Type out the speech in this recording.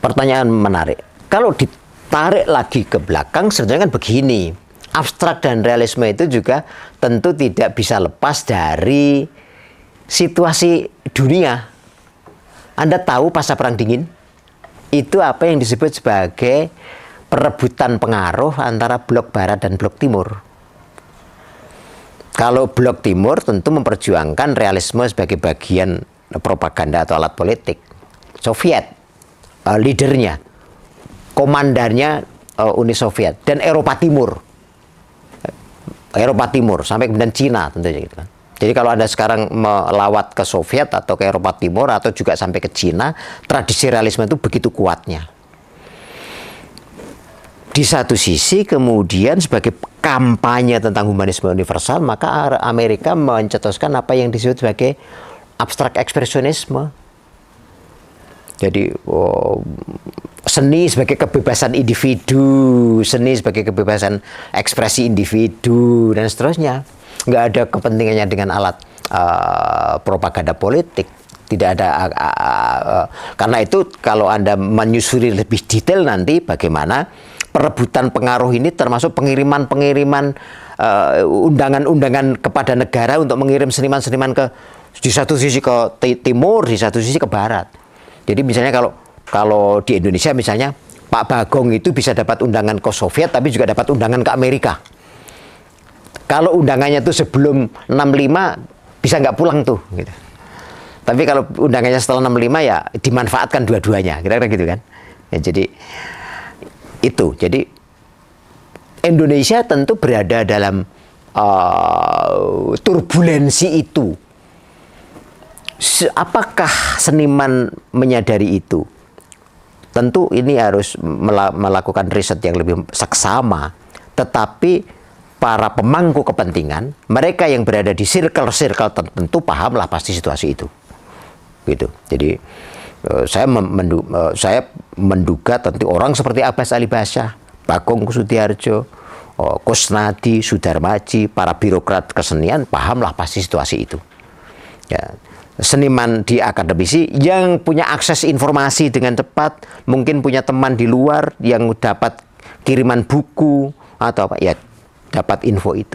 pertanyaan menarik. Kalau ditarik lagi ke belakang, sebenarnya kan begini. Abstrak dan realisme itu juga tentu tidak bisa lepas dari situasi dunia. Anda tahu pasca Perang Dingin, itu apa yang disebut sebagai perebutan pengaruh antara blok barat dan blok timur. Kalau blok timur tentu memperjuangkan realisme sebagai bagian propaganda atau alat politik. Soviet, leadernya, komandannya Uni Soviet, dan Eropa Timur. Eropa Timur, sampai kemudian Cina tentunya gitu kan. Jadi kalau Anda sekarang melawat ke Soviet atau ke Eropa Timur atau juga sampai ke Cina, tradisi realisme itu begitu kuatnya. Di satu sisi kemudian sebagai kampanye tentang humanisme universal, maka Amerika mencetuskan apa yang disebut sebagai abstrak ekspresionisme. Jadi seni sebagai kebebasan individu, seni sebagai kebebasan ekspresi individu, dan seterusnya. Nggak ada kepentingannya dengan alat propaganda politik. Tidak ada, karena itu kalau Anda menyusuri lebih detail nanti bagaimana perebutan pengaruh ini termasuk pengiriman-pengiriman undangan-undangan kepada negara untuk mengirim seniman-seniman ke di satu sisi ke timur, di satu sisi ke barat. Jadi misalnya kalau di Indonesia misalnya Pak Bagong itu bisa dapat undangan ke Soviet tapi juga dapat undangan ke Amerika. Kalau undangannya itu sebelum 65 bisa nggak pulang tuh gitu. Tapi kalau undangannya setelah 65 ya dimanfaatkan dua-duanya, kira-kira gitu kan. Ya, jadi itu. Jadi Indonesia tentu berada dalam turbulensi itu. Apakah seniman menyadari itu? Tentu ini harus melakukan riset yang lebih seksama. Tetapi para pemangku kepentingan, mereka yang berada di circle-circle tertentu pahamlah pasti situasi itu. Gitu. Jadi saya menduga tentu orang seperti Abbas Ali Basyah, Bagong Kussudiardja, Kusnadi, Sudarmaji, para birokrat kesenian pahamlah pasti situasi itu. Ya. Seniman di akademisi yang punya akses informasi dengan cepat, mungkin punya teman di luar yang dapat kiriman buku atau apa, ya dapat info itu.